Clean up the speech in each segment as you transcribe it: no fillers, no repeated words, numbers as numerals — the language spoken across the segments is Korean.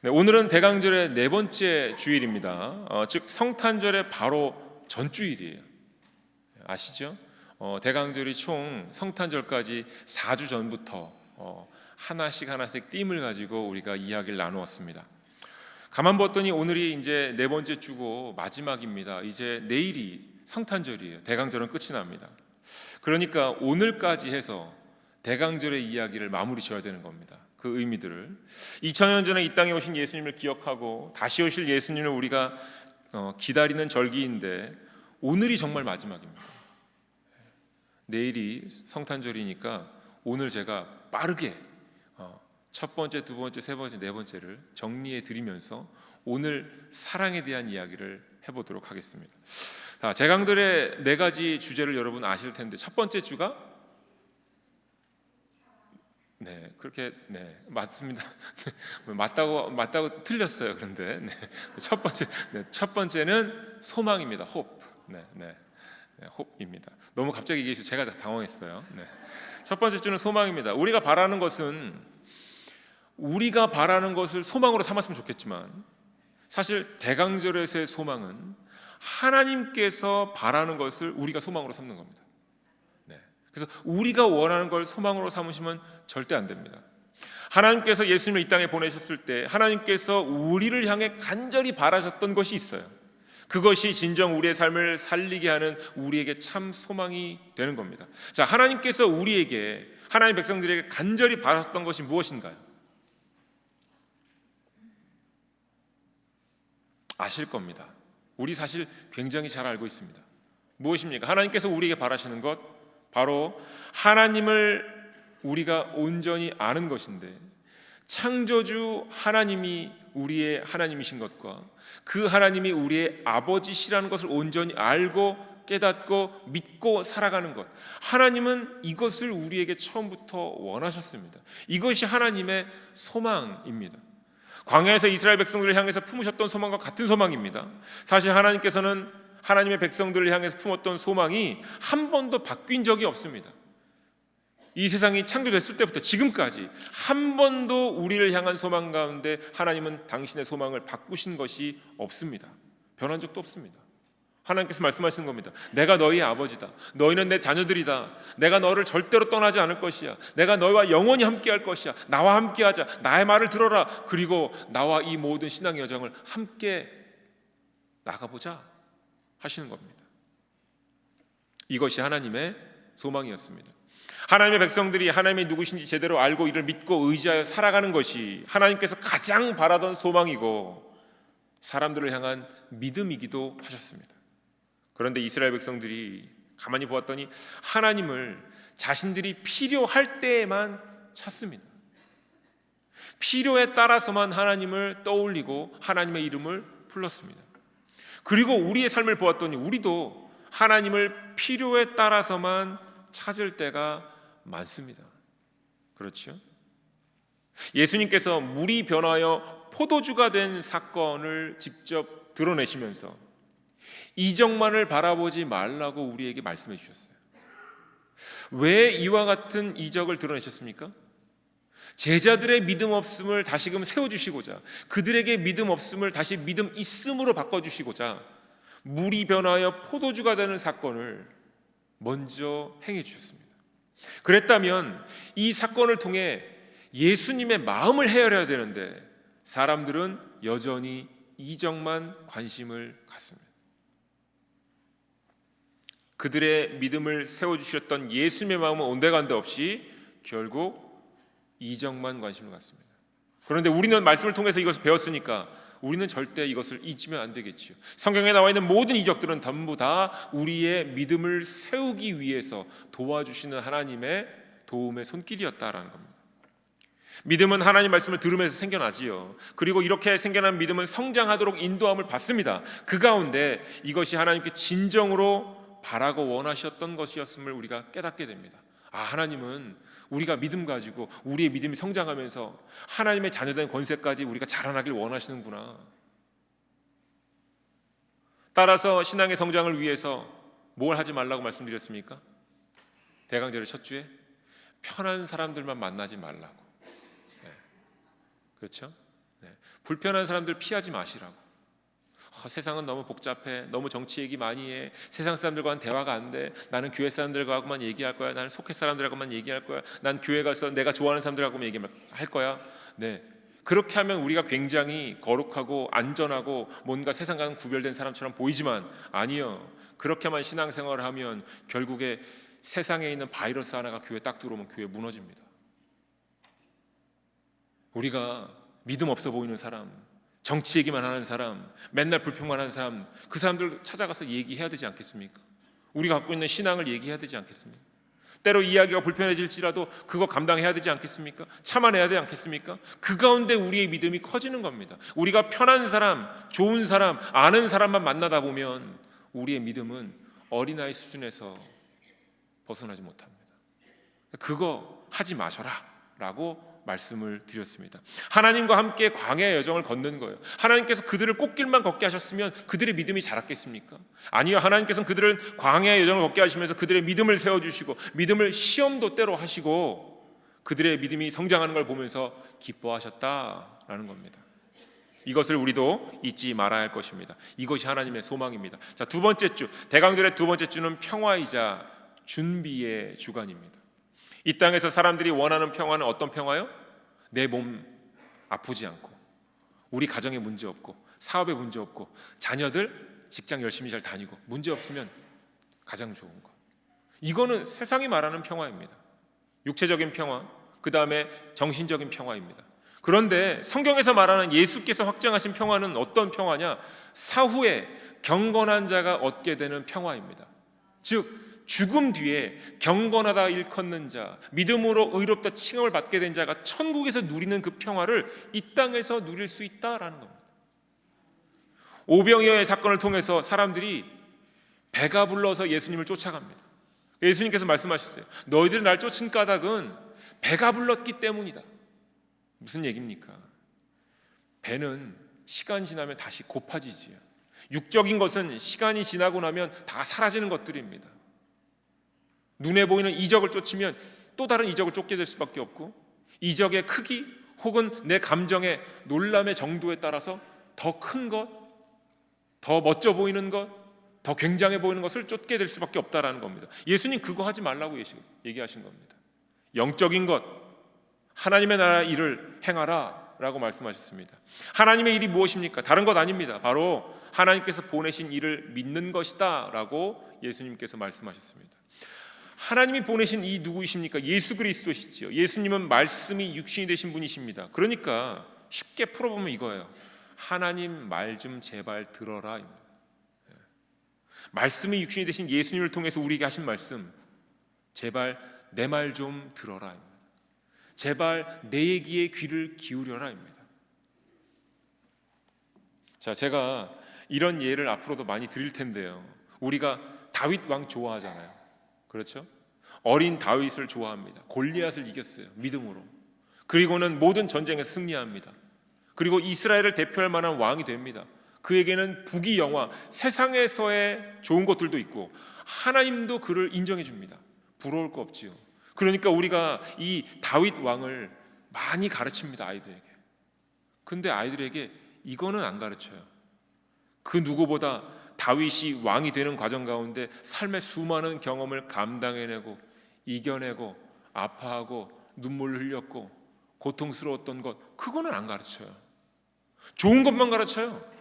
네, 오늘은 대강절의 네 번째 주일입니다. 즉 성탄절의 바로 전주일이에요. 아시죠? 대강절이 총 성탄절까지 4주 전부터 하나씩 띠임을 가지고 우리가 이야기를 나누었습니다. 가만 봤더니 오늘이 이제 네 번째 주고 마지막입니다. 이제 내일이 성탄절이에요. 대강절은 끝이 납니다. 그러니까 오늘까지 해서 대강절의 이야기를 마무리 지어야 되는 겁니다. 그 의미들을 2000년 전에 이 땅에 오신 예수님을 기억하고 다시 오실 예수님을 우리가 기다리는 절기인데 오늘이 정말 마지막입니다. 내일이 성탄절이니까 오늘 제가 빠르게 첫 번째, 두 번째, 세 번째, 네 번째를 정리해 드리면서 오늘 사랑에 대한 이야기를 해보도록 하겠습니다. 대강절의 네 가지 주제를 여러분 아실 텐데 첫 번째 주가 그렇게 맞습니다. 맞다고 틀렸어요. 그런데 첫 번째는 소망입니다. hope. hope입니다. 너무 갑자기 얘기해서 제가 다 당황했어요. 첫 번째 주는 소망입니다. 우리가 바라는 것을 소망으로 삼았으면 좋겠지만 사실 대강절에서의 소망은 하나님께서 바라는 것을 우리가 소망으로 삼는 겁니다. 그래서 우리가 원하는 걸 소망으로 삼으시면 절대 안 됩니다. 하나님께서 예수님을 이 땅에 보내셨을 때 하나님께서 우리를 향해 간절히 바라셨던 것이 있어요. 그것이 진정 우리의 삶을 살리게 하는 우리에게 참 소망이 되는 겁니다. 자, 하나님께서 하나님 백성들에게 간절히 바라셨던 것이 무엇인가요? 아실 겁니다. 우리 사실 굉장히 잘 알고 있습니다. 무엇입니까? 하나님께서 우리에게 바라시는 것, 바로 하나님을 우리가 온전히 아는 것인데 창조주 하나님이 우리의 하나님이신 것과 그 하나님이 우리의 아버지시라는 것을 온전히 알고 깨닫고 믿고 살아가는 것, 하나님은 이것을 우리에게 처음부터 원하셨습니다. 이것이 하나님의 소망입니다. 광야에서 이스라엘 백성들을 향해서 품으셨던 소망과 같은 소망입니다. 사실 하나님께서는 하나님의 백성들을 향해서 품었던 소망이 한 번도 바뀐 적이 없습니다. 이 세상이 창조됐을 때부터 지금까지 한 번도 우리를 향한 소망 가운데 하나님은 당신의 소망을 바꾸신 것이 없습니다. 변한 적도 없습니다. 하나님께서 말씀하시는 겁니다. 내가 너희의 아버지다. 너희는 내 자녀들이다. 내가 너를 절대로 떠나지 않을 것이야. 내가 너희와 영원히 함께할 것이야. 나와 함께하자. 나의 말을 들어라. 그리고 나와 이 모든 신앙의 여정을 함께 나가보자 하시는 겁니다. 이것이 하나님의 소망이었습니다. 하나님의 백성들이 하나님이 누구신지 제대로 알고 이를 믿고 의지하여 살아가는 것이 하나님께서 가장 바라던 소망이고 사람들을 향한 믿음이기도 하셨습니다. 그런데 이스라엘 백성들이 가만히 보았더니 하나님을 자신들이 필요할 때에만 찾습니다. 필요에 따라서만 하나님을 떠올리고 하나님의 이름을 불렀습니다. 그리고 우리의 삶을 보았더니 우리도 하나님을 필요에 따라서만 찾을 때가 많습니다. 그렇죠? 예수님께서 물이 변하여 포도주가 된 사건을 직접 드러내시면서 이적만을 바라보지 말라고 우리에게 말씀해 주셨어요. 왜 이와 같은 이적을 드러내셨습니까? 제자들의 믿음 없음을 다시금 세워주시고자, 그들에게 믿음 없음을 다시 믿음 있음으로 바꿔주시고자 물이 변하여 포도주가 되는 사건을 먼저 행해 주셨습니다. 그랬다면 이 사건을 통해 예수님의 마음을 헤아려야 되는데 사람들은 여전히 이적만 관심을 갖습니다. 그들의 믿음을 세워주셨던 예수님의 마음은 온데간데 없이 결국 이적만 관심을 갖습니다. 그런데 우리는 말씀을 통해서 이것을 배웠으니까 우리는 절대 이것을 잊으면 안 되겠지요. 성경에 나와 있는 모든 이적들은 전부 다 우리의 믿음을 세우기 위해서 도와주시는 하나님의 도움의 손길이었다라는 겁니다. 믿음은 하나님 말씀을 들으면서 생겨나지요. 그리고 이렇게 생겨난 믿음은 성장하도록 인도함을 받습니다. 그 가운데 이것이 하나님께 진정으로 바라고 원하셨던 것이었음을 우리가 깨닫게 됩니다. 하나님은 우리가 믿음 가지고 우리의 믿음이 성장하면서 하나님의 자녀된 권세까지 우리가 자라나길 원하시는구나. 따라서 신앙의 성장을 위해서 뭘 하지 말라고 말씀드렸습니까? 대강절의 첫 주에 편한 사람들만 만나지 말라고. 그렇죠? 불편한 사람들 피하지 마시라고. 세상은 너무 복잡해. 너무 정치 얘기 많이 해. 세상 사람들과는 대화가 안 돼. 나는 교회 사람들과만 얘기할 거야. 나는 속회 사람들하고만 얘기할 거야. 난 교회 가서 내가 좋아하는 사람들하고만 얘기할 거야. 그렇게 하면 우리가 굉장히 거룩하고 안전하고 뭔가 세상과는 구별된 사람처럼 보이지만 아니요. 그렇게만 신앙생활을 하면 결국에 세상에 있는 바이러스 하나가 교회에 딱 들어오면 교회 무너집니다. 우리가 믿음 없어 보이는 사람, 정치 얘기만 하는 사람, 맨날 불평만 하는 사람, 그 사람들 찾아가서 얘기해야 되지 않겠습니까? 우리가 갖고 있는 신앙을 얘기해야 되지 않겠습니까? 때로 이야기가 불편해질지라도 그거 감당해야 되지 않겠습니까? 참아내야 되지 않겠습니까? 그 가운데 우리의 믿음이 커지는 겁니다. 우리가 편한 사람, 좋은 사람, 아는 사람만 만나다 보면 우리의 믿음은 어린아이 수준에서 벗어나지 못합니다. 그거 하지 마셔라 라고 말씀을 드렸습니다. 하나님과 함께 광야의 여정을 걷는 거예요. 하나님께서 그들을 꽃길만 걷게 하셨으면 그들의 믿음이 자랐겠습니까? 아니요. 하나님께서는 그들을 광야의 여정을 걷게 하시면서 그들의 믿음을 세워주시고 믿음을 시험도 때로 하시고 그들의 믿음이 성장하는 걸 보면서 기뻐하셨다라는 겁니다. 이것을 우리도 잊지 말아야 할 것입니다. 이것이 하나님의 소망입니다. 자, 두 번째 주, 대강절의 두 번째 주는 평화이자 준비의 주간입니다. 이 땅에서 사람들이 원하는 평화는 어떤 평화요? 내 몸 아프지 않고, 우리 가정에 문제 없고, 사업에 문제 없고, 자녀들 직장 열심히 잘 다니고, 문제 없으면 가장 좋은 것. 이거는 세상이 말하는 평화입니다. 육체적인 평화, 그 다음에 정신적인 평화입니다. 그런데 성경에서 말하는 예수께서 확정하신 평화는 어떤 평화냐? 사후에 경건한 자가 얻게 되는 평화입니다. 즉 죽음 뒤에 경건하다 일컫는 자, 믿음으로 의롭다 칭함을 받게 된 자가 천국에서 누리는 그 평화를 이 땅에서 누릴 수 있다라는 겁니다. 오병이어의 사건을 통해서 사람들이 배가 불러서 예수님을 쫓아갑니다. 예수님께서 말씀하셨어요. 너희들이 날 쫓은 까닭은 배가 불렀기 때문이다. 무슨 얘기입니까? 배는 시간 지나면 다시 고파지지요. 육적인 것은 시간이 지나고 나면 다 사라지는 것들입니다. 눈에 보이는 이적을 쫓으면 또 다른 이적을 쫓게 될 수밖에 없고, 이적의 크기 혹은 내 감정의 놀람의 정도에 따라서 더 큰 것, 더 멋져 보이는 것, 더 굉장해 보이는 것을 쫓게 될 수밖에 없다라는 겁니다. 예수님 그거 하지 말라고 얘기하신 겁니다. 영적인 것, 하나님의 나라 일을 행하라 라고 말씀하셨습니다. 하나님의 일이 무엇입니까? 다른 것 아닙니다. 바로 하나님께서 보내신 일을 믿는 것이다 라고 예수님께서 말씀하셨습니다. 하나님이 보내신 이 누구이십니까? 예수 그리스도시죠. 예수님은 말씀이 육신이 되신 분이십니다. 그러니까 쉽게 풀어보면 이거예요. 하나님 말 좀 제발 들어라. 말씀이 육신이 되신 예수님을 통해서 우리에게 하신 말씀, 제발 내 말 좀 들어라. 제발 내 얘기에 귀를 기울여라. 자, 제가 이런 예를 앞으로도 많이 드릴 텐데요. 우리가 다윗 왕 좋아하잖아요. 그렇죠? 어린 다윗을 좋아합니다. 골리앗을 이겼어요. 믿음으로. 그리고는 모든 전쟁에서 승리합니다. 그리고 이스라엘을 대표할 만한 왕이 됩니다. 그에게는 부귀 영화, 세상에서의 좋은 것들도 있고 하나님도 그를 인정해 줍니다. 부러울 거 없지요. 그러니까 우리가 이 다윗 왕을 많이 가르칩니다. 아이들에게. 근데 아이들에게 이거는 안 가르쳐요. 그 누구보다 다윗이 왕이 되는 과정 가운데 삶의 수많은 경험을 감당해내고 이겨내고 아파하고 눈물을 흘렸고 고통스러웠던 것, 그거는 안 가르쳐요. 좋은 것만 가르쳐요.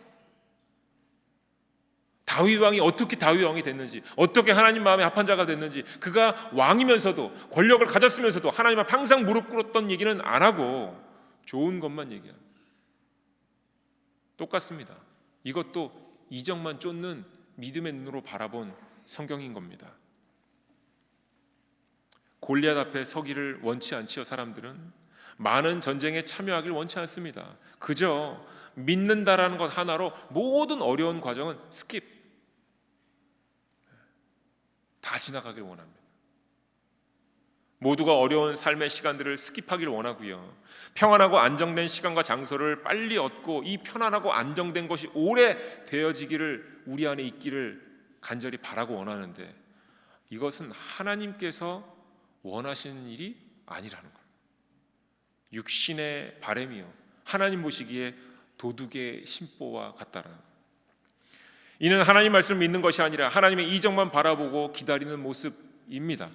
다윗 왕이 어떻게 다윗 왕이 됐는지, 어떻게 하나님 마음에 합한 자가 됐는지, 그가 왕이면서도 권력을 가졌으면서도 하나님 앞에 항상 무릎 꿇었던 얘기는 안 하고 좋은 것만 얘기합니다. 똑같습니다. 이것도 이적만 쫓는 믿음의 눈으로 바라본 성경인 겁니다. 골리앗 앞에 서기를 원치 않지요. 사람들은 많은 전쟁에 참여하기를 원치 않습니다. 그저 믿는다라는 것 하나로 모든 어려운 과정은 스킵, 다 지나가기를 원합니다. 모두가 어려운 삶의 시간들을 스킵하기를 원하고요. 평안하고 안정된 시간과 장소를 빨리 얻고 이 편안하고 안정된 것이 오래 되어지기를 우리 안에 있기를 간절히 바라고 원하는데, 이것은 하나님께서 원하시는 일이 아니라는 거예요. 육신의 바람이요, 하나님 보시기에 도둑의 심보와 같다라는 거예요. 이는 하나님 말씀을 믿는 것이 아니라 하나님의 이적만 바라보고 기다리는 모습입니다.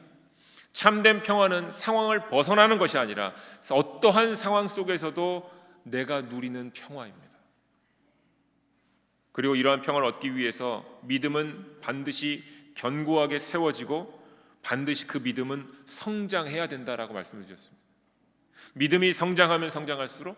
참된 평화는 상황을 벗어나는 것이 아니라 어떠한 상황 속에서도 내가 누리는 평화입니다. 그리고 이러한 평화를 얻기 위해서 믿음은 반드시 견고하게 세워지고 반드시 그 믿음은 성장해야 된다라고 말씀을 드렸습니다. 믿음이 성장하면 성장할수록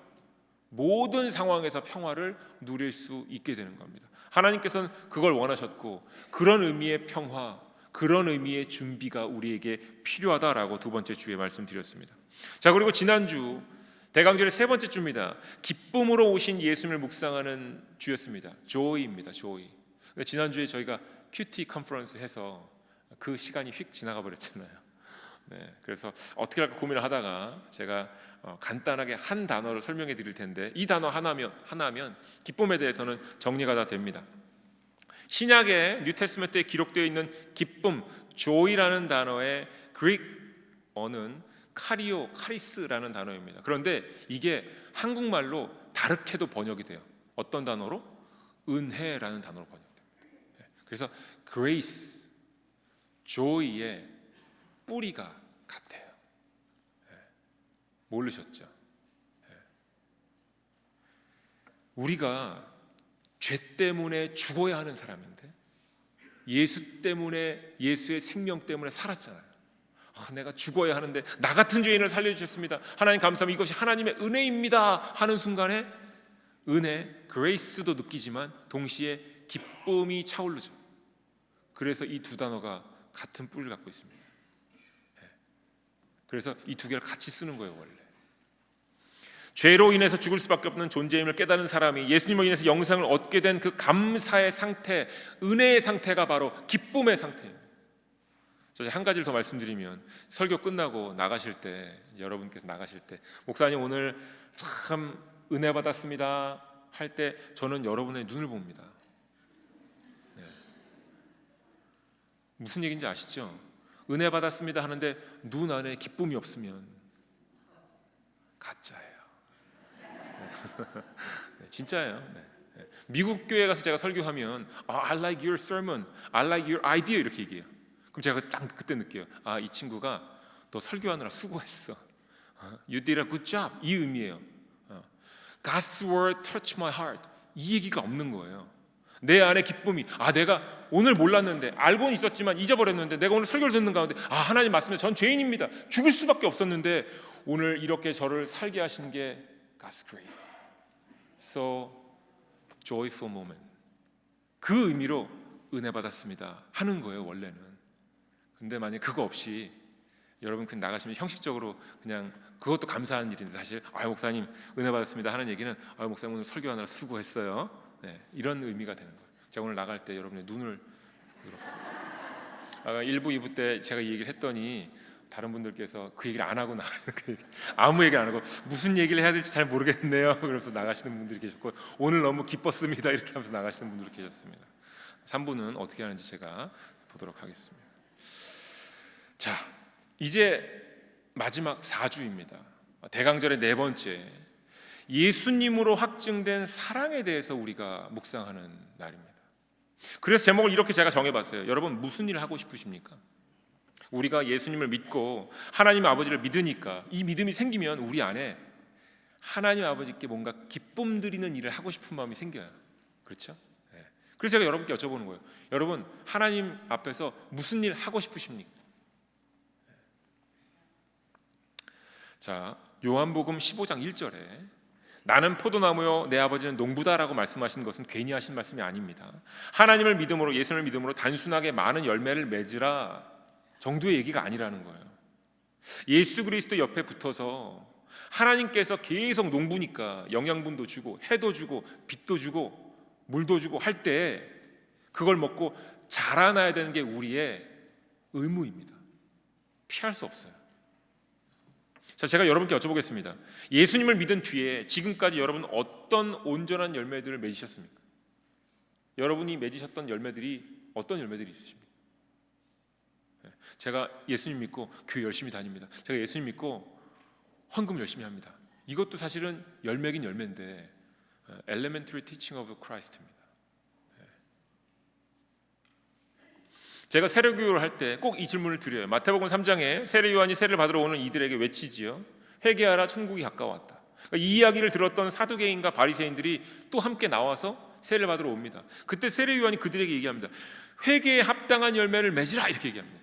모든 상황에서 평화를 누릴 수 있게 되는 겁니다. 하나님께서는 그걸 원하셨고 그런 의미의 평화, 그런 의미의 준비가 우리에게 필요하다라고 두 번째 주에 말씀드렸습니다. 자, 그리고 지난주 대강절의 세 번째 주입니다. 기쁨으로 오신 예수님을 묵상하는 주였습니다. 조이입니다. 조이. 지난주에 저희가 큐티 컨퍼런스 해서 그 시간이 휙 지나가 버렸잖아요. 네, 그래서 어떻게 할까 고민을 하다가 제가 간단하게 한 단어를 설명해 드릴 텐데 이 단어 하나면 기쁨에 대해서는 정리가 다 됩니다. 신약의 뉴테스트먼트에 기록되어 있는 기쁨, joy라는 단어의 그릭어는 카리스라는 단어입니다. 그런데 이게 한국말로 다르게도 번역이 돼요. 어떤 단어로? 은혜라는 단어로 번역됩니다. 그래서 grace, joy의 뿌리가 같아요. 모르셨죠? 우리가 죄 때문에 죽어야 하는 사람인데 예수 때문에, 예수의 생명 때문에 살았잖아요. 내가 죽어야 하는데 나 같은 죄인을 살려주셨습니다. 하나님 감사합니다. 이것이 하나님의 은혜입니다 하는 순간에 은혜, 그레이스도 느끼지만 동시에 기쁨이 차오르죠. 그래서 이 두 단어가 같은 뿌리를 갖고 있습니다. 그래서 이 두 개를 같이 쓰는 거예요. 원래 죄로 인해서 죽을 수밖에 없는 존재임을 깨닫는 사람이 예수님으로 인해서 영생을 얻게 된 그 감사의 상태, 은혜의 상태가 바로 기쁨의 상태입니다. 한 가지를 더 말씀드리면 설교 끝나고 나가실 때, 여러분께서 나가실 때 목사님 오늘 참 은혜 받았습니다 할 때 저는 여러분의 눈을 봅니다. 네. 무슨 얘기인지 아시죠? 은혜 받았습니다 하는데 눈 안에 기쁨이 없으면 가짜예요. 네, 진짜예요. 네. 미국 교회 가서 제가 설교하면 I like your sermon, I like your idea 이렇게 얘기해요. 그럼 제가 딱 그때 느껴요. 이 친구가 너 설교하느라 수고했어. You did a good job. 이 의미예요. God's word touched my heart. 이 얘기가 없는 거예요. 내 안에 기쁨이 내가 오늘 몰랐는데 알고는 있었지만 잊어버렸는데 내가 오늘 설교를 듣는 가운데 하나님 말씀에 전 죄인입니다. 죽을 수밖에 없었는데 오늘 이렇게 저를 살게 하신 게 God's grace. So joyful moment. 그 의미로 은혜 받았습니다 하는 거예요 원래는. 근데 만약 그거 없이 여러분 그냥 나가시면 형식적으로 그냥 그것도 감사한 일인데 사실 목사님 은혜 받았습니다 하는 얘기는 목사님 오늘 설교하느라 수고했어요. 네, 이런 의미가 되는 거예요. 제가 오늘 나갈 때 여러분의 눈을 1부, 2부 때 제가 이 얘기를 했더니 다른 분들께서 그 얘기를 안 하고 아무 얘기 안 하고 무슨 얘기를 해야 될지 잘 모르겠네요. 그래서 나가시는 분들이 계셨고 오늘 너무 기뻤습니다 이렇게 하면서 나가시는 분들이 계셨습니다. 3부는 어떻게 하는지 제가 보도록 하겠습니다. 자, 이제 마지막 4주입니다. 대강절의 네 번째, 예수님으로 확증된 사랑에 대해서 우리가 묵상하는 날입니다. 그래서 제목을 이렇게 제가 정해봤어요. 여러분 무슨 일을 하고 싶으십니까? 우리가 예수님을 믿고 하나님 아버지를 믿으니까 이 믿음이 생기면 우리 안에 하나님 아버지께 뭔가 기쁨 드리는 일을 하고 싶은 마음이 생겨요. 그렇죠? 네. 그래서 제가 여러분께 여쭤보는 거예요. 여러분 하나님 앞에서 무슨 일 하고 싶으십니까? 자, 요한복음 15장 1절에 나는 포도나무요 내 아버지는 농부다라고 말씀하신 것은 괜히 하신 말씀이 아닙니다. 하나님을 믿음으로, 예수님을 믿음으로 단순하게 많은 열매를 맺으라 정도의 얘기가 아니라는 거예요. 예수 그리스도 옆에 붙어서 하나님께서 계속 농부니까 영양분도 주고 해도 주고 빛도 주고 물도 주고 할 때 그걸 먹고 자라나야 되는 게 우리의 의무입니다. 피할 수 없어요. 자, 제가 여러분께 여쭤보겠습니다. 예수님을 믿은 뒤에 지금까지 여러분 어떤 온전한 열매들을 맺으셨습니까? 여러분이 맺으셨던 열매들이 어떤 열매들이 있으십니까? 제가 예수님 믿고 교회 열심히 다닙니다. 제가 예수님 믿고 헌금 열심히 합니다. 이것도 사실은 열매긴 열매인데 Elementary Teaching of Christ입니다. 제가 세례교육을 할 때 꼭 이 질문을 드려요. 마태복음 3장에 세례 요한이 세례를 받으러 오는 이들에게 외치지요. 회개하라, 천국이 가까웠다. 그러니까 이 이야기를 들었던 사두개인과 바리새인들이 또 함께 나와서 세례를 받으러 옵니다. 그때 세례 요한이 그들에게 얘기합니다. 회개에 합당한 열매를 맺으라, 이렇게 얘기합니다.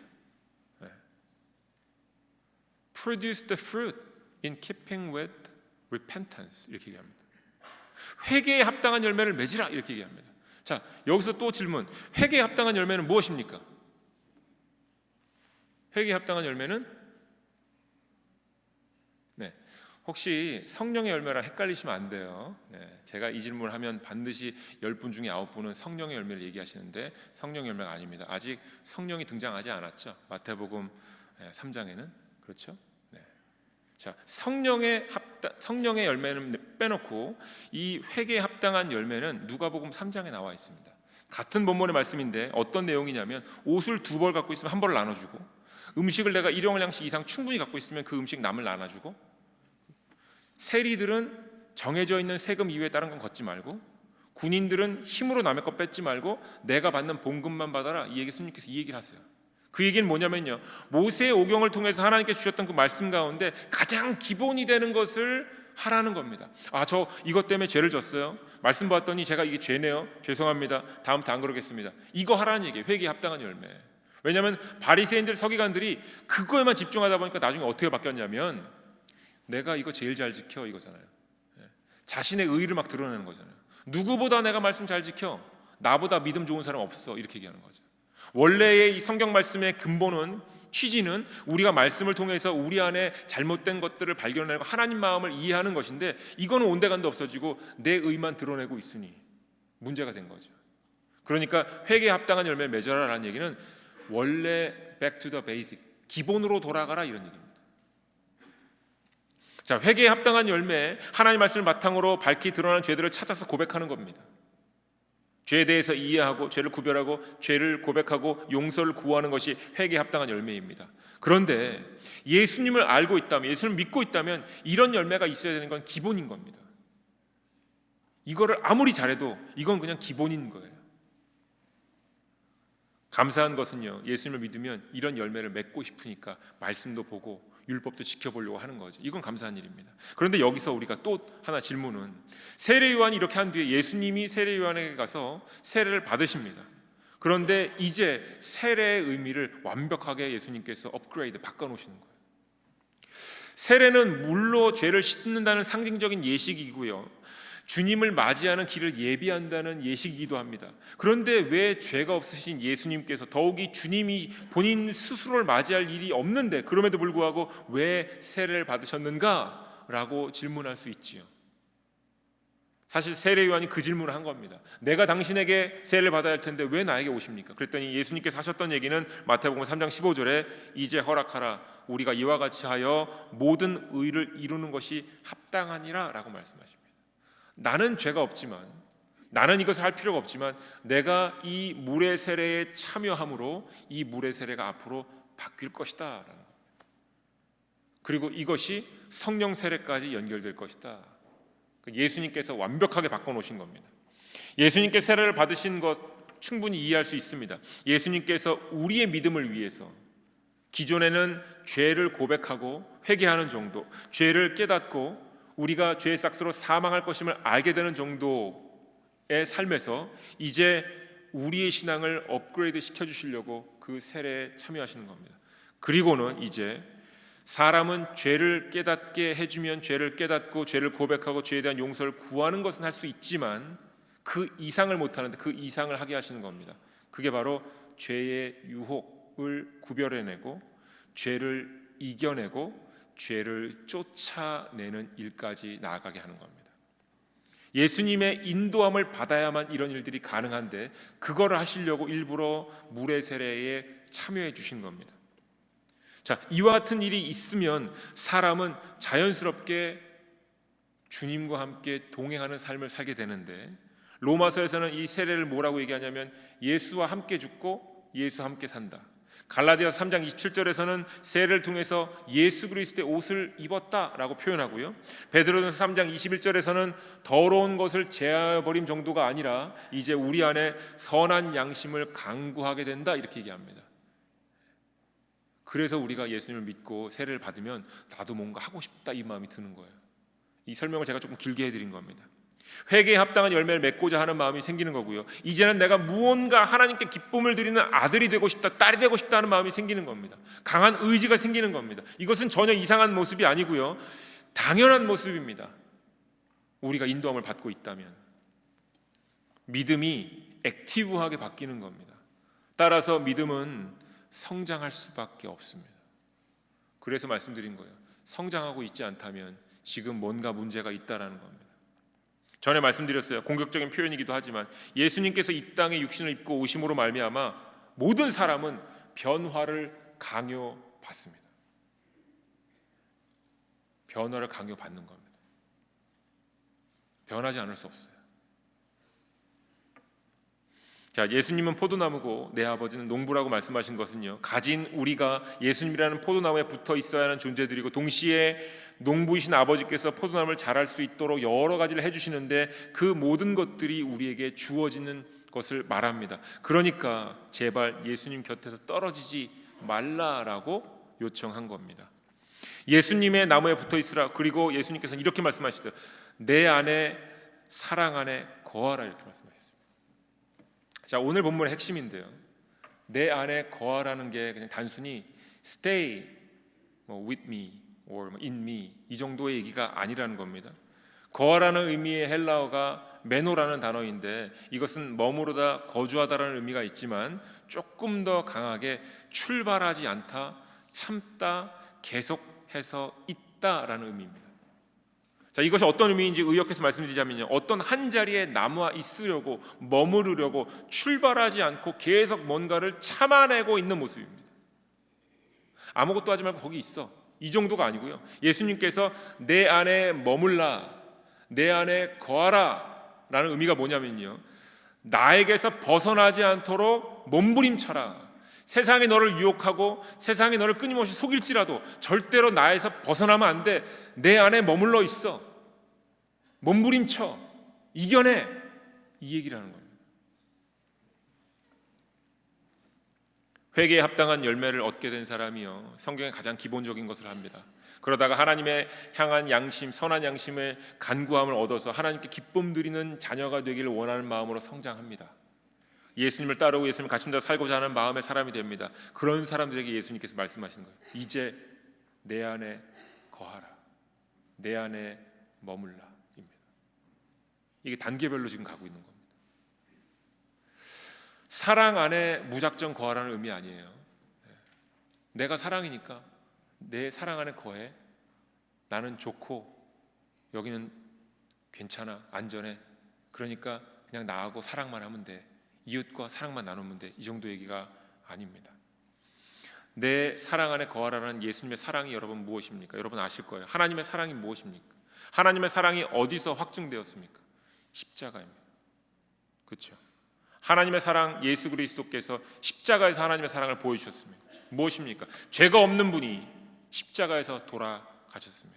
Produce the fruit in keeping with repentance, 이렇게 얘기합니다. 회개에 합당한 열매를 맺으라, 이렇게 얘기합니다. 자, 여기서 또 질문. 회개에 합당한 열매는 무엇입니까? 회개에 합당한 열매는 혹시 성령의 열매랑 헷갈리시면 안 돼요. 제가 이 질문을 하면 반드시 10분 중에 9분은 성령의 열매를 얘기하시는데 성령의 열매가 아닙니다. 아직 성령이 등장하지 않았죠. 마태복음 3장에는. 그렇죠? 자, 성령의 열매는 빼놓고 이 회개에 합당한 열매는 누가복음 3장에 나와 있습니다. 같은 본문의 말씀인데 어떤 내용이냐면 옷을 2벌 갖고 있으면 1벌을 나눠주고, 음식을 내가 일용량씩 이상 충분히 갖고 있으면 그 음식 남을 나눠주고, 세리들은 정해져 있는 세금 이외에 다른 건 걷지 말고, 군인들은 힘으로 남의 것 뺏지 말고 내가 받는 봉급만 받아라. 이 얘기 예수님께서 이 얘기를 하세요. 그 얘기는 뭐냐면요, 모세의 오경을 통해서 하나님께 주셨던 그 말씀 가운데 가장 기본이 되는 것을 하라는 겁니다. 저 이것 때문에 죄를 졌어요. 말씀 봤더니 제가 이게 죄네요. 죄송합니다. 다음부터 안 그러겠습니다. 이거 하라는 얘기예요. 회개에 합당한 열매. 왜냐하면 바리새인들, 서기관들이 그거에만 집중하다 보니까 나중에 어떻게 바뀌었냐면 내가 이거 제일 잘 지켜, 이거잖아요. 자신의 의의를 막 드러내는 거잖아요. 누구보다 내가 말씀 잘 지켜, 나보다 믿음 좋은 사람 없어, 이렇게 얘기하는 거죠. 원래의 이 성경 말씀의 근본은, 취지는 우리가 말씀을 통해서 우리 안에 잘못된 것들을 발견하고 하나님 마음을 이해하는 것인데, 이거는 온데간데 없어지고 내 의만 드러내고 있으니 문제가 된 거죠. 그러니까 회개에 합당한 열매를 맺어라라는 얘기는 원래 back to the basic, 기본으로 돌아가라, 이런 얘기입니다. 자, 회개에 합당한 열매, 하나님 말씀을 바탕으로 밝히 드러나는 죄들을 찾아서 고백하는 겁니다. 죄에 대해서 이해하고 죄를 구별하고 죄를 고백하고 용서를 구하는 것이 회개에 합당한 열매입니다. 그런데 예수님을 알고 있다면, 예수님을 믿고 있다면 이런 열매가 있어야 되는 건 기본인 겁니다. 이거를 아무리 잘해도 이건 그냥 기본인 거예요. 감사한 것은요, 예수님을 믿으면 이런 열매를 맺고 싶으니까 말씀도 보고 율법도 지켜보려고 하는 거죠. 이건 감사한 일입니다. 그런데 여기서 우리가 또 하나 질문은, 세례 요한이 이렇게 한 뒤에 예수님이 세례 요한에게 가서 세례를 받으십니다. 그런데 이제 세례의 의미를 완벽하게 예수님께서 업그레이드, 바꿔놓으시는 거예요. 세례는 물로 죄를 씻는다는 상징적인 예식이고요, 주님을 맞이하는 길을 예비한다는 예식이기도 합니다. 그런데 왜 죄가 없으신 예수님께서, 더욱이 주님이 본인 스스로를 맞이할 일이 없는데 그럼에도 불구하고 왜 세례를 받으셨는가? 라고 질문할 수 있지요. 사실 세례 요한이 그 질문을 한 겁니다. 내가 당신에게 세례를 받아야 할 텐데 왜 나에게 오십니까? 그랬더니 예수님께서 하셨던 얘기는 마태복음 3장 15절에 이제 허락하라, 우리가 이와 같이 하여 모든 의를 이루는 것이 합당하니라 라고 말씀하십니다. 나는 죄가 없지만, 나는 이것을 할 필요가 없지만 내가 이 물의 세례에 참여함으로 이 물의 세례가 앞으로 바뀔 것이다 라는 겁니다. 그리고 이것이 성령 세례까지 연결될 것이다. 예수님께서 완벽하게 바꿔놓으신 겁니다. 예수님께 세례를 받으신 것 충분히 이해할 수 있습니다. 예수님께서 우리의 믿음을 위해서 기존에는 죄를 고백하고 회개하는 정도, 죄를 깨닫고 우리가 죄의 삭스로 사망할 것임을 알게 되는 정도의 삶에서 이제 우리의 신앙을 업그레이드 시켜주시려고 그 세례에 참여하시는 겁니다. 그리고는 이제 사람은 죄를 깨닫게 해주면 죄를 깨닫고 죄를 고백하고 죄에 대한 용서를 구하는 것은 할 수 있지만 그 이상을 못하는데 그 이상을 하게 하시는 겁니다. 그게 바로 죄의 유혹을 구별해내고 죄를 이겨내고 죄를 쫓아내는 일까지 나아가게 하는 겁니다. 예수님의 인도함을 받아야만 이런 일들이 가능한데 그거를 하시려고 일부러 물의 세례에 참여해 주신 겁니다. 자, 이와 같은 일이 있으면 사람은 자연스럽게 주님과 함께 동행하는 삶을 살게 되는데, 로마서에서는 이 세례를 뭐라고 얘기하냐면 예수와 함께 죽고 예수와 함께 산다. 갈라디아서 3장 27절에서는 세례를 통해서 예수 그리스도의 옷을 입었다라고 표현하고요. 베드로전서 3장 21절에서는 더러운 것을 제하여 버림 정도가 아니라 이제 우리 안에 선한 양심을 강구하게 된다 이렇게 얘기합니다. 그래서 우리가 예수님을 믿고 세례를 받으면 나도 뭔가 하고 싶다 이 마음이 드는 거예요. 이 설명을 제가 조금 길게 해드린 겁니다. 회개에 합당한 열매를 맺고자 하는 마음이 생기는 거고요. 이제는 내가 무언가 하나님께 기쁨을 드리는 아들이 되고 싶다, 딸이 되고 싶다 하는 마음이 생기는 겁니다. 강한 의지가 생기는 겁니다. 이것은 전혀 이상한 모습이 아니고요, 당연한 모습입니다. 우리가 인도함을 받고 있다면 믿음이 액티브하게 바뀌는 겁니다. 따라서 믿음은 성장할 수밖에 없습니다. 그래서 말씀드린 거예요. 성장하고 있지 않다면 지금 뭔가 문제가 있다라는 겁니다. 전에 말씀드렸어요. 공격적인 표현이기도 하지만 예수님께서 이 땅에 육신을 입고 오심으로 말미암아 모든 사람은 변화를 강요받습니다. 변화를 강요받는 겁니다. 변하지 않을 수 없어요. 자, 예수님은 포도나무고 내 아버지는 농부라고 말씀하신 것은요, 가진 우리가 예수님이라는 포도나무에 붙어 있어야 하는 존재들이고 동시에 농부이신 아버지께서 포도나무를 자랄 수 있도록 여러 가지를 해주시는데 그 모든 것들이 우리에게 주어지는 것을 말합니다. 그러니까 제발 예수님 곁에서 떨어지지 말라라고 요청한 겁니다. 예수님의 나무에 붙어 있으라. 그리고 예수님께서는 이렇게 말씀하시죠. 내 안에 사랑 안에 거하라 이렇게 말씀하셨습니다. 자, 오늘 본문의 핵심인데요, 내 안에 거하라는 게 그냥 단순히 stay with me or in me 이 정도의 얘기가 아니라는 겁니다. 거하라는 의미의 헬라어가 메노라는 단어인데 이것은 머무르다, 거주하다라는 의미가 있지만 조금 더 강하게 출발하지 않다, 참다, 계속해서 있다라는 의미입니다. 자, 이것이 어떤 의미인지 의역해서 말씀드리자면요, 어떤 한 자리에 남아 있으려고, 머무르려고 출발하지 않고 계속 뭔가를 참아내고 있는 모습입니다. 아무것도 하지 말고 거기 있어, 이 정도가 아니고요, 예수님께서 내 안에 머물라, 내 안에 거하라 라는 의미가 뭐냐면요, 나에게서 벗어나지 않도록 몸부림쳐라. 세상이 너를 유혹하고 세상이 너를 끊임없이 속일지라도 절대로 나에서 벗어나면 안 돼. 내 안에 머물러 있어. 몸부림쳐. 이겨내. 이 얘기라는 겁니다. 회개에 합당한 열매를 얻게 된 사람이요, 성경의 가장 기본적인 것을 합니다. 그러다가 하나님의 향한 양심, 선한 양심의 간구함을 얻어서 하나님께 기쁨 드리는 자녀가 되기를 원하는 마음으로 성장합니다. 예수님을 따르고 예수님을 가슴다 살고자 하는 마음의 사람이 됩니다. 그런 사람들에게 예수님께서 말씀하시는 거예요. 이제 내 안에 거하라, 내 안에 머물라 입니다. 이게 단계별로 지금 가고 있는 겁니다. 사랑 안에 무작정 거하라는 의미 아니에요. 내가 사랑이니까 내 사랑 안에 거해. 나는 좋고 여기는 괜찮아, 안전해. 그러니까 그냥 나하고 사랑만 하면 돼. 이웃과 사랑만 나누면 돼. 이 정도 얘기가 아닙니다. 내 사랑 안에 거하라는 예수님의 사랑이 여러분 무엇입니까? 여러분 아실 거예요. 하나님의 사랑이 무엇입니까? 하나님의 사랑이 어디서 확증되었습니까? 십자가입니다. 그렇죠? 하나님의 사랑, 예수 그리스도께서 십자가에서 하나님의 사랑을 보여주셨습니다. 무엇입니까? 죄가 없는 분이 십자가에서 돌아가셨습니다.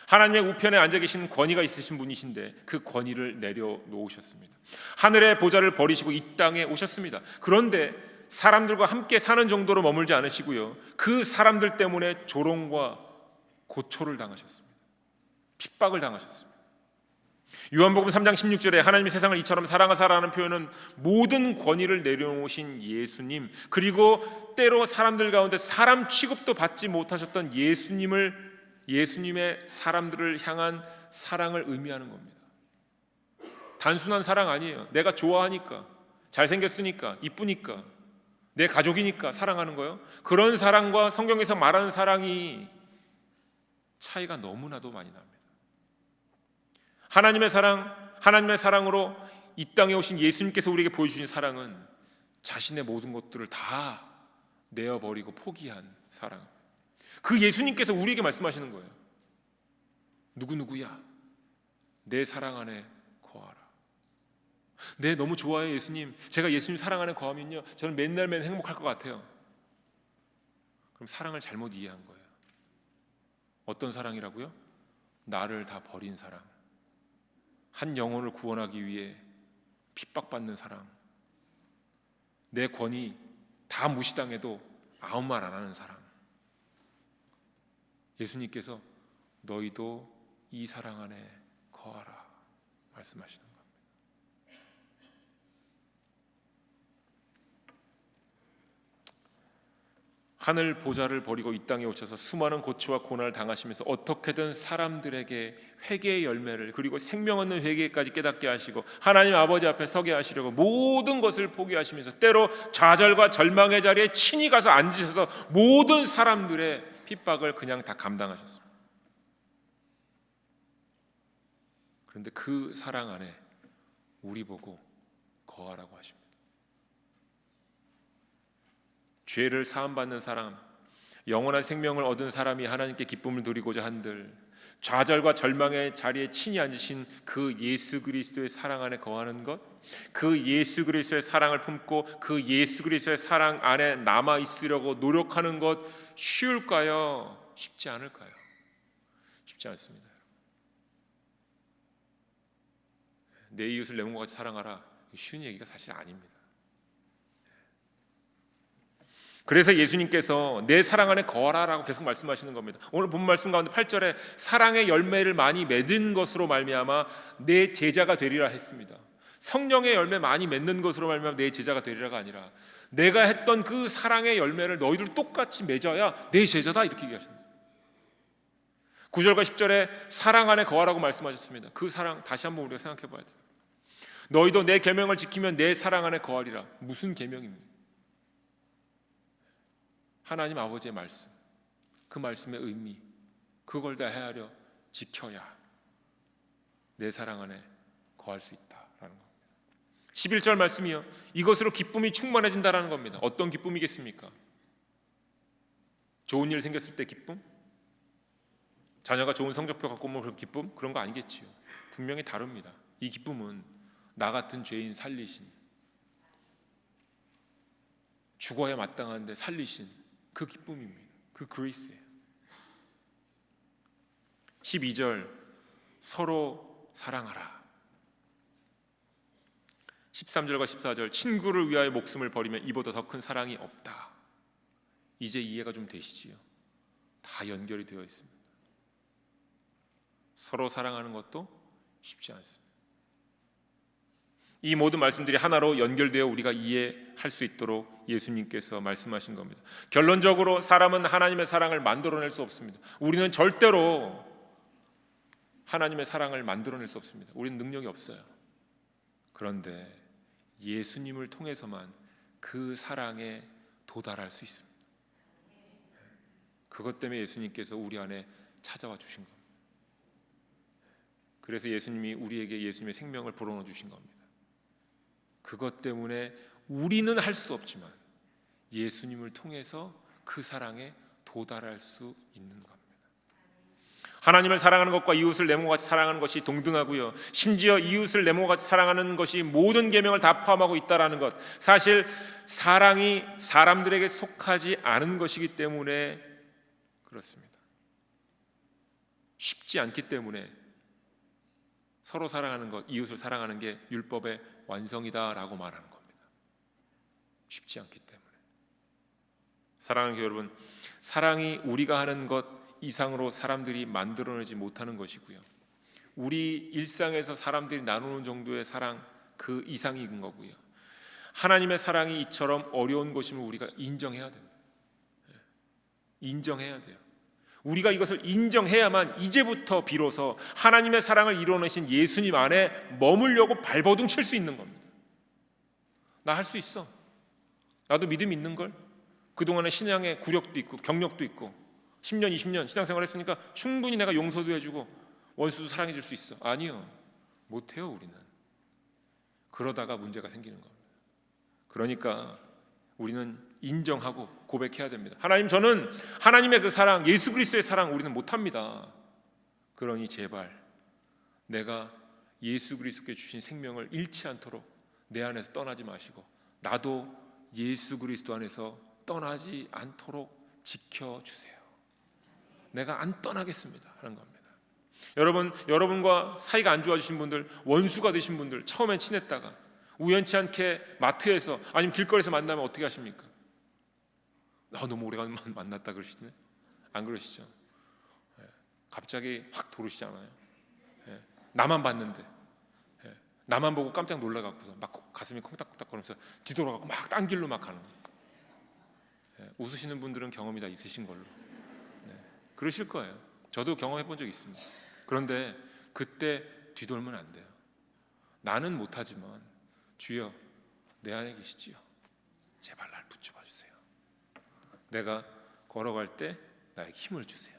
하나님의 우편에 앉아 계신 권위가 있으신 분이신데 그 권위를 내려놓으셨습니다. 하늘의 보좌를 버리시고 이 땅에 오셨습니다. 그런데 사람들과 함께 사는 정도로 머물지 않으시고요, 그 사람들 때문에 조롱과 고초를 당하셨습니다. 핍박을 당하셨습니다. 요한복음 3장 16절에 하나님이 세상을 이처럼 사랑하사라는 표현은 모든 권위를 내려놓으신 예수님, 그리고 때로 사람들 가운데 사람 취급도 받지 못하셨던 예수님의 사람들을 향한 사랑을 의미하는 겁니다. 단순한 사랑 아니에요. 내가 좋아하니까, 잘생겼으니까, 이쁘니까, 내 가족이니까 사랑하는 거예요. 그런 사랑과 성경에서 말하는 사랑이 차이가 너무나도 많이 납니다. 하나님의 사랑으로 이 땅에 오신 예수님께서 우리에게 보여주신 사랑은 자신의 모든 것들을 다 내어버리고 포기한 사랑. 그 예수님께서 우리에게 말씀하시는 거예요. 누구누구야, 내 사랑 안에 거하라. 네, 너무 좋아요 예수님. 제가 예수님 사랑 안에 거하면요, 저는 맨날 행복할 것 같아요. 그럼 사랑을 잘못 이해한 거예요. 어떤 사랑이라고요? 나를 다 버린 사랑, 한 영혼을 구원하기 위해 핍박받는 사랑, 내 권위 다 무시당해도 아무 말 안 하는 사랑. 예수님께서 너희도 이 사랑 안에 거하라 말씀하시는 겁니다. 하늘 보좌를 버리고 이 땅에 오셔서 수많은 고초와 고난을 당하시면서 어떻게든 사람들에게 회개의 열매를, 그리고 생명 얻는 회개까지 깨닫게 하시고 하나님 아버지 앞에 서게 하시려고 모든 것을 포기하시면서 때로 좌절과 절망의 자리에 친히 가서 앉으셔서 모든 사람들의 핍박을 그냥 다 감당하셨습니다. 그런데 그 사랑 안에 우리 보고 거하라고 하십니다. 죄를 사함받는 사람, 영원한 생명을 얻은 사람이 하나님께 기쁨을 누리고자 한들 좌절과 절망의 자리에 친히 앉으신 그 예수 그리스도의 사랑 안에 거하는 것, 그 예수 그리스도의 사랑을 품고 그 예수 그리스도의 사랑 안에 남아 있으려고 노력하는 것 쉬울까요? 쉽지 않을까요? 쉽지 않습니다. 내 이웃을 내 몸과 같이 사랑하라, 쉬운 얘기가 사실 아닙니다. 그래서 예수님께서 내 사랑 안에 거하라라고 계속 말씀하시는 겁니다. 오늘 본 말씀 가운데 8절에 사랑의 열매를 많이 맺은 것으로 말미암아 내 제자가 되리라 했습니다. 성령의 열매 많이 맺는 것으로 말미암아 내 제자가 되리라가 아니라 내가 했던 그 사랑의 열매를 너희들 똑같이 맺어야 내 제자다, 이렇게 얘기하십니다. 9절과 10절에 사랑 안에 거하라고 말씀하셨습니다. 그 사랑 다시 한번 우리가 생각해 봐야 돼요. 너희도 내 계명을 지키면 내 사랑 안에 거하리라. 무슨 계명입니까? 하나님 아버지의 말씀, 그 말씀의 의미, 그걸 다 헤아려 지켜야 내 사랑 안에 거할 수 있다라는 겁니다. 11절 말씀이요, 이것으로 기쁨이 충만해진다라는 겁니다. 어떤 기쁨이겠습니까? 좋은 일 생겼을 때 기쁨? 자녀가 좋은 성적표 갖고 오면 그런 기쁨? 그런 거 아니겠지요. 분명히 다릅니다. 이 기쁨은 나 같은 죄인 살리신, 죽어야 마땅한데 살리신 그 기쁨입니다. 그 그레이스예요. 12절 서로 사랑하라. 13절과 14절 친구를 위하여 목숨을 버리면 이보다 더 큰 사랑이 없다. 이제 이해가 좀 되시지요? 다 연결이 되어 있습니다. 서로 사랑하는 것도 쉽지 않습니다. 이 모든 말씀들이 하나로 연결되어 우리가 이해할 수 있도록 예수님께서 말씀하신 겁니다. 결론적으로 사람은 하나님의 사랑을 만들어낼 수 없습니다. 우리는 절대로 하나님의 사랑을 만들어낼 수 없습니다. 우리는 능력이 없어요. 그런데 예수님을 통해서만 그 사랑에 도달할 수 있습니다. 그것 때문에 예수님께서 우리 안에 찾아와 주신 겁니다. 그래서 예수님이 우리에게 예수님의 생명을 불어넣어 주신 겁니다. 그것 때문에 우리는 할 수 없지만 예수님을 통해서 그 사랑에 도달할 수 있는 겁니다. 하나님을 사랑하는 것과 이웃을 내 몸과 같이 사랑하는 것이 동등하고요, 심지어 이웃을 내 몸과 같이 사랑하는 것이 모든 계명을 다 포함하고 있다는 것, 사실 사랑이 사람들에게 속하지 않은 것이기 때문에 그렇습니다. 쉽지 않기 때문에 서로 사랑하는 것, 이웃을 사랑하는 게 율법의 완성이다라고 말하는 겁니다. 쉽지 않기 때문에. 사랑하는 교회 여러분, 사랑이 우리가 하는 것 이상으로 사람들이 만들어내지 못하는 것이고요, 우리 일상에서 사람들이 나누는 정도의 사랑 그 이상인 거고요, 하나님의 사랑이 이처럼 어려운 것임을 우리가 인정해야 됩니다. 인정해야 돼요. 우리가 이것을 인정해야만 이제부터 비로소 하나님의 사랑을 이루어내신 예수님 안에 머물려고 발버둥 칠 수 있는 겁니다. 나 할 수 있어. 나도 믿음이 있는 걸. 그동안에 신앙의 구력도 있고 경력도 있고 10년 20년 신앙생활 했으니까 충분히 내가 용서도 해주고 원수도 사랑해 줄 수 있어. 아니요, 못해요. 우리는 그러다가 문제가 생기는 겁니다. 그러니까 우리는 인정하고 고백해야 됩니다. 하나님, 저는 하나님의 그 사랑, 예수 그리스도의 사랑 우리는 못합니다. 그러니 제발 내가 예수 그리스도께 주신 생명을 잃지 않도록 내 안에서 떠나지 마시고 나도 예수 그리스도 안에서 떠나지 않도록 지켜주세요. 내가 안 떠나겠습니다 하는 겁니다. 여러분과 사이가 안 좋아지신 분들, 원수가 되신 분들, 처음엔 친했다가 우연치 않게 마트에서 아니면 길거리에서 만나면 어떻게 하십니까? 너무 오래간만에 만났다 그러시네? 안 그러시죠? 갑자기 확 도르시잖아요. 나만 봤는데, 나만 보고 깜짝 놀라갖고서 막 가슴이 콩닥콩닥 거리면서 뒤돌아가고 막 딴 길로 막 가는 거예요. 웃으시는 분들은 경험이 다 있으신 걸로. 그러실 거예요. 저도 경험해 본 적 있습니다. 그런데 그때 뒤돌면 안 돼요. 나는 못하지만 주여 내 안에 계시지요. 제발 날 붙잡아 주세요. 내가 걸어갈 때 나에게 힘을 주세요.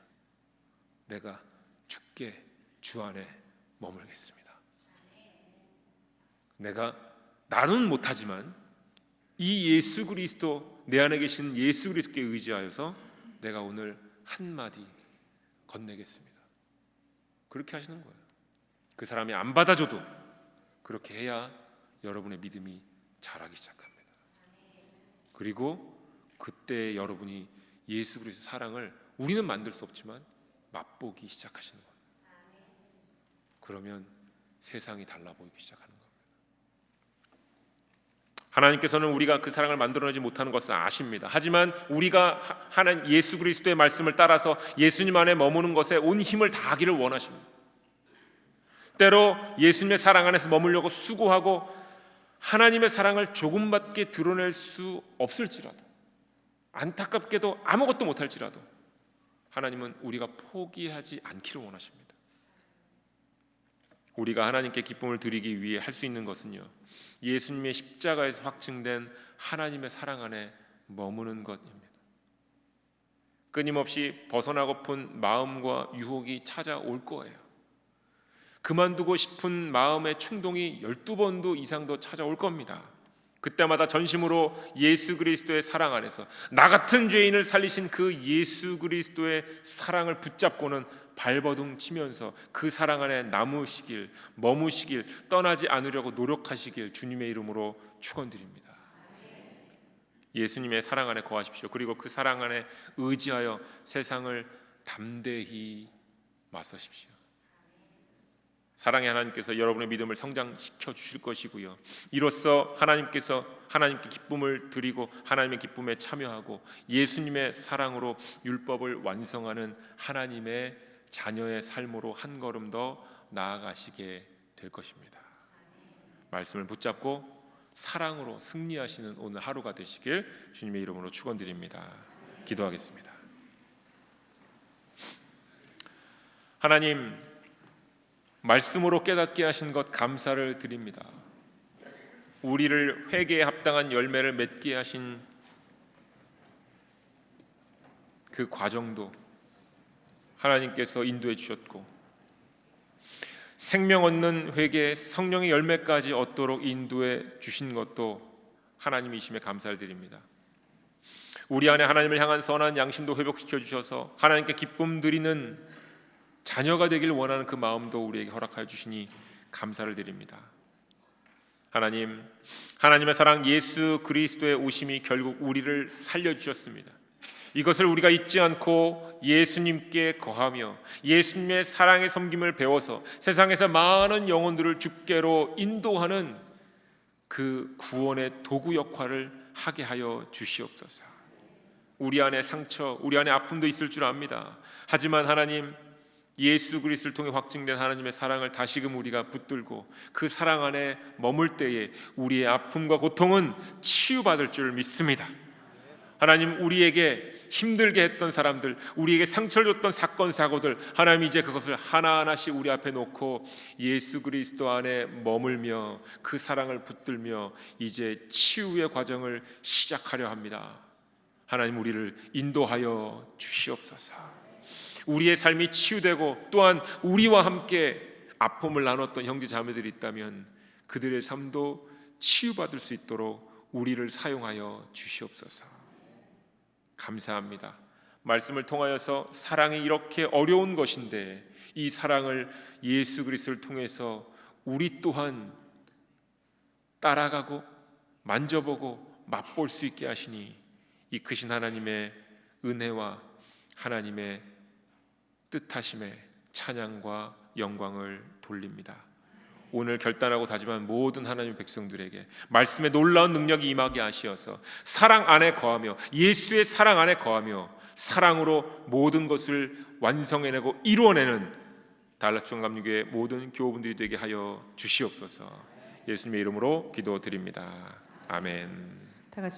내가 주께 주 안에 머물겠습니다. 나는 못하지만 이 예수 그리스도, 내 안에 계신 예수 그리스도께 의지하여서 내가 오늘 한마디 건네겠습니다. 그렇게 하시는 거예요. 그 사람이 안 받아줘도 그렇게 해야 여러분의 믿음이 자라기 시작합니다. 그리고 그때 여러분이 예수 그리스도의 사랑을 우리는 만들 수 없지만 맛보기 시작하시는 겁니다. 그러면 세상이 달라 보이기 시작하는 겁니다. 하나님께서는 우리가 그 사랑을 만들어내지 못하는 것을 아십니다. 하지만 우리가 하나님 예수 그리스도의 말씀을 따라서 예수님 안에 머무는 것에 온 힘을 다하기를 원하십니다. 때로 예수님의 사랑 안에서 머물려고 수고하고 하나님의 사랑을 조금밖에 드러낼 수 없을지라도, 안타깝게도 아무것도 못할지라도 하나님은 우리가 포기하지 않기를 원하십니다. 우리가 하나님께 기쁨을 드리기 위해 할 수 있는 것은요, 예수님의 십자가에서 확증된 하나님의 사랑 안에 머무는 것입니다. 끊임없이 벗어나고픈 마음과 유혹이 찾아올 거예요. 그만두고 싶은 마음의 충동이 12번도 이상도 찾아올 겁니다. 그때마다 전심으로 예수 그리스도의 사랑 안에서 나 같은 죄인을 살리신 그 예수 그리스도의 사랑을 붙잡고는 발버둥 치면서 그 사랑 안에 남으시길, 머무시길, 떠나지 않으려고 노력하시길 주님의 이름으로 축원드립니다. 예수님의 사랑 안에 거하십시오. 그리고 그 사랑 안에 의지하여 세상을 담대히 맞서십시오. 사랑의 하나님께서 여러분의 믿음을 성장시켜 주실 것이고요, 이로써 하나님께 기쁨을 드리고 하나님의 기쁨에 참여하고 예수님의 사랑으로 율법을 완성하는 하나님의 자녀의 삶으로 한 걸음 더 나아가시게 될 것입니다. 말씀을 붙잡고 사랑으로 승리하시는 오늘 하루가 되시길 주님의 이름으로 축원드립니다. 기도하겠습니다. 하나님, 말씀으로 깨닫게 하신 것 감사를 드립니다. 우리를 회개에 합당한 열매를 맺게 하신 그 과정도 하나님께서 인도해 주셨고, 생명 얻는 회개, 성령의 열매까지 얻도록 인도해 주신 것도 하나님이심에 감사를 드립니다. 우리 안에 하나님을 향한 선한 양심도 회복시켜 주셔서 하나님께 기쁨 드리는 자녀가 되길 원하는 그 마음도 우리에게 허락하여 주시니 감사를 드립니다. 하나님, 하나님의 사랑 예수 그리스도의 오심이 결국 우리를 살려주셨습니다. 이것을 우리가 잊지 않고 예수님께 거하며 예수님의 사랑의 섬김을 배워서 세상에서 많은 영혼들을 주께로 인도하는 그 구원의 도구 역할을 하게 하여 주시옵소서. 우리 안에 상처, 우리 안에 아픔도 있을 줄 압니다. 하지만 하나님, 예수 그리스도를 통해 확증된 하나님의 사랑을 다시금 우리가 붙들고 그 사랑 안에 머물 때에 우리의 아픔과 고통은 치유받을 줄 믿습니다. 하나님, 우리에게 힘들게 했던 사람들, 우리에게 상처를 줬던 사건 사고들, 하나님 이제 그것을 하나하나씩 우리 앞에 놓고 예수 그리스도 안에 머물며 그 사랑을 붙들며 이제 치유의 과정을 시작하려 합니다. 하나님, 우리를 인도하여 주시옵소서. 우리의 삶이 치유되고 또한 우리와 함께 아픔을 나눴던 형제 자매들이 있다면 그들의 삶도 치유받을 수 있도록 우리를 사용하여 주시옵소서. 감사합니다. 말씀을 통하여서 사랑이 이렇게 어려운 것인데 이 사랑을 예수 그리스도를 통해서 우리 또한 따라가고 만져보고 맛볼 수 있게 하시니 이 크신 하나님의 은혜와 하나님의 뜻하심에 찬양과 영광을 돌립니다. 오늘 결단하고 다짐한 모든 하나님의 백성들에게 말씀의 놀라운 능력이 임하게 하시어서 사랑 안에 거하며 예수의 사랑 안에 거하며 사랑으로 모든 것을 완성해내고 이루어내는 달라스 종합교회 모든 교우분들이 되게 하여 주시옵소서. 예수님의 이름으로 기도드립니다. 아멘.